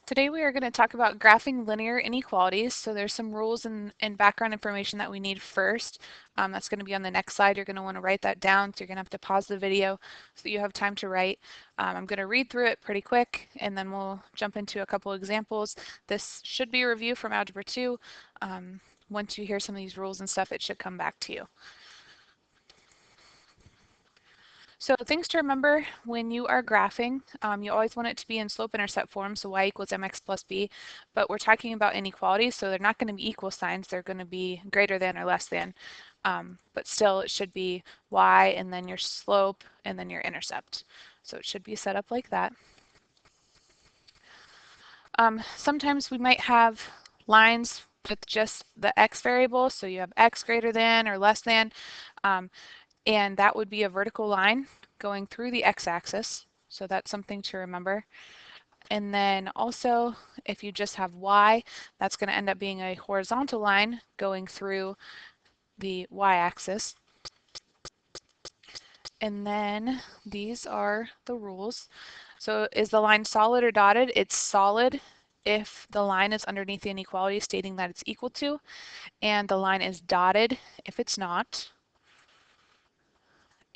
Today we are going to talk about graphing linear inequalities. So there's some rules and background information that we need first. That's going to be on the next slide. You're going to want to write that down. So you're going to have to pause the video so that you have time to write. I'm going to read through it pretty quick and then we'll jump into a couple examples. This should be a review from Algebra 2. Once you hear some of these rules and stuff, it should come back to you. So things to remember when you are graphing, you always want it to be in slope-intercept form, so y equals mx plus b, but we're talking about inequalities, so they're not going to be equal signs, they're going to be greater than or less than, but still it should be y and then your slope and then your intercept. So it should be set up like that. Sometimes we might have lines with just the x variable, so you have x greater than or less than, and that would be a vertical line going through the x-axis, so that's something to remember. And then also, if you just have y, that's going to end up being a horizontal line going through the y-axis. And then these are the rules. So is the line solid or dotted? It's solid if the line is underneath the inequality stating that it's equal to, and the line is dotted if it's not.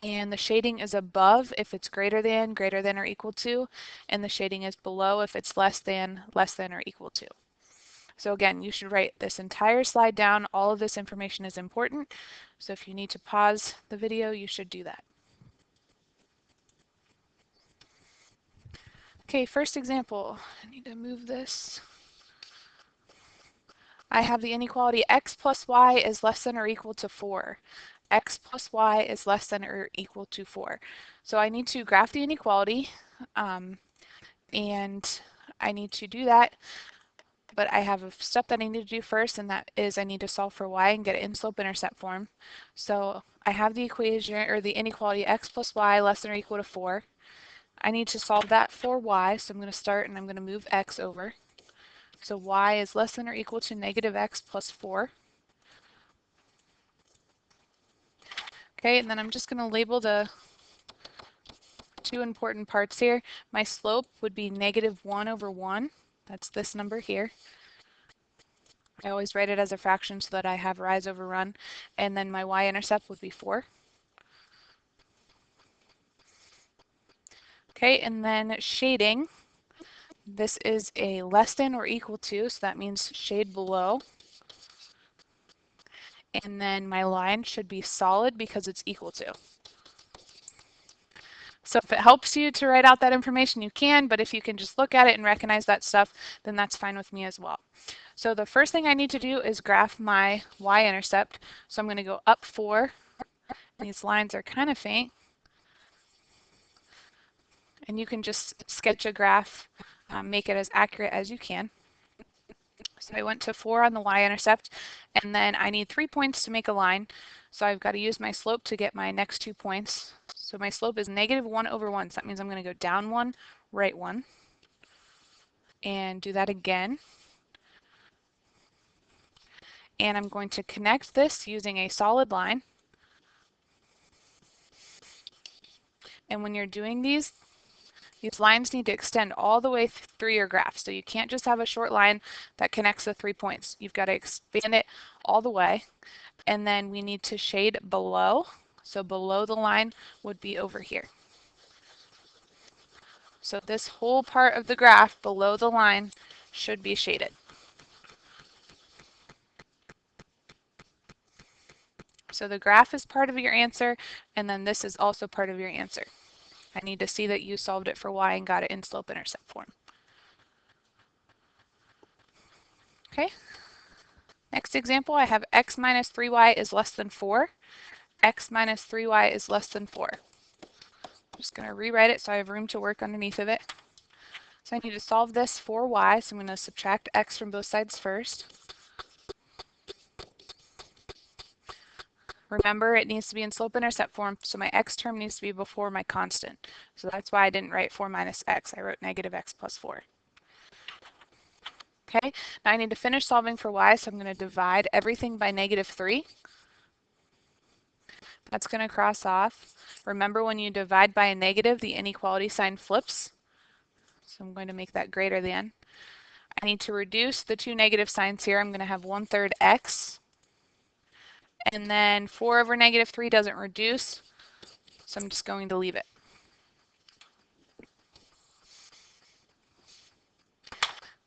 And the shading is above if it's greater than or equal to, and the shading is below if it's less than or equal to. So again, you should write this entire slide down. All of this information is important. So if you need to pause the video, you should do that. Okay, first example. I need to move this. I have the inequality x plus y is less than or equal to 4. X plus y is less than or equal to 4. So I need to graph the inequality, and I need to do that, but I have a step that I need to do first, and that is I need to solve for y and get it in slope-intercept form. So I have the equation, or the inequality x plus y less than or equal to 4. I need to solve that for y, so I'm going to start and I'm going to move x over. So y is less than or equal to negative x plus 4. Okay, and then I'm just going to label the two important parts here. My slope would be negative 1 over 1. That's this number here. I always write it as a fraction so that I have rise over run. And then my y-intercept would be 4. Okay, and then shading. This is a less than or equal to, so that means shade below. And then my line should be solid because it's equal to. So if it helps you to write out that information, you can, but if you can just look at it and recognize that stuff, then that's fine with me as well. So the first thing I need to do is graph my y-intercept. So I'm going to go up 4. These lines are kind of faint. And you can just sketch a graph, make it as accurate as you can. So I went to 4 on the y-intercept, and then I need 3 points to make a line. So I've got to use my slope to get my next 2 points. So my slope is negative 1 over 1. So that means I'm going to go down 1, right 1. And do that again. And I'm going to connect this using a solid line. And when you're doing these lines need to extend all the way through your graph. So you can't just have a short line that connects the 3 points. You've got to expand it all the way. And then we need to shade below. So below the line would be over here. So this whole part of the graph below the line should be shaded. So the graph is part of your answer, and then this is also part of your answer. I need to see that you solved it for y and got it in slope-intercept form. Okay. Next example, I have x minus 3y is less than 4. X minus 3y is less than 4. I'm just going to rewrite it so I have room to work underneath of it. So I need to solve this for y, so I'm going to subtract x from both sides first. Remember, it needs to be in slope-intercept form, so my x term needs to be before my constant. So that's why I didn't write 4 minus x. I wrote negative x plus 4. Okay, now I need to finish solving for y, so I'm going to divide everything by negative 3. That's going to cross off. Remember, when you divide by a negative, the inequality sign flips. So I'm going to make that greater than. I need to reduce the two negative signs here. I'm going to have 1/3 x, and then 4 over negative 3 doesn't reduce, so I'm just going to leave it.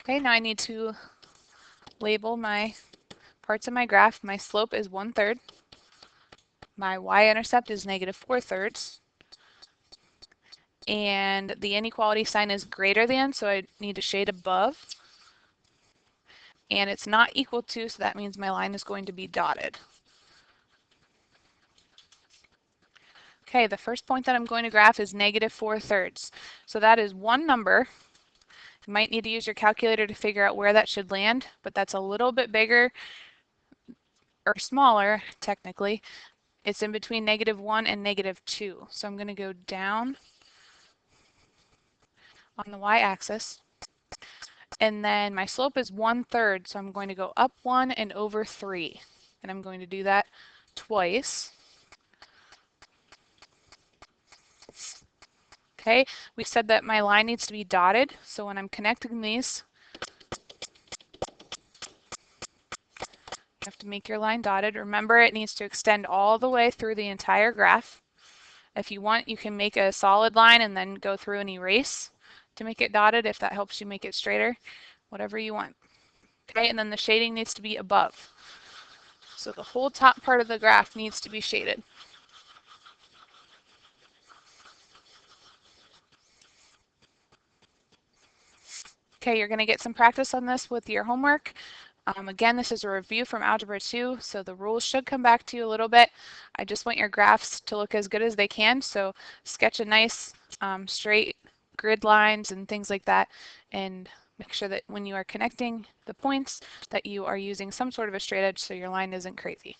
Okay, now I need to label my parts of my graph. My slope is 1/3. My y-intercept is -4/3. And the inequality sign is greater than, so I need to shade above. And it's not equal to, so that means my line is going to be dotted. Okay, the first point that I'm going to graph is -4/3. So that is one number. You might need to use your calculator to figure out where that should land, but that's a little bit bigger or smaller, technically. It's in between -1 and -2. So I'm going to go down on the y-axis. And then my slope is 1/3, so I'm going to go up 1 and over 3. And I'm going to do that twice. Okay, we said that my line needs to be dotted, so when I'm connecting these, you have to make your line dotted. Remember, it needs to extend all the way through the entire graph. If you want, you can make a solid line and then go through and erase to make it dotted if that helps you make it straighter. Whatever you want. Okay, and then the shading needs to be above. So the whole top part of the graph needs to be shaded. Okay, you're going to get some practice on this with your homework. Again, this is a review from Algebra 2, so the rules should come back to you a little bit. I just want your graphs to look as good as they can, so sketch a nice straight grid lines and things like that, and make sure that when you are connecting the points that you are using some sort of a straight edge so your line isn't crazy.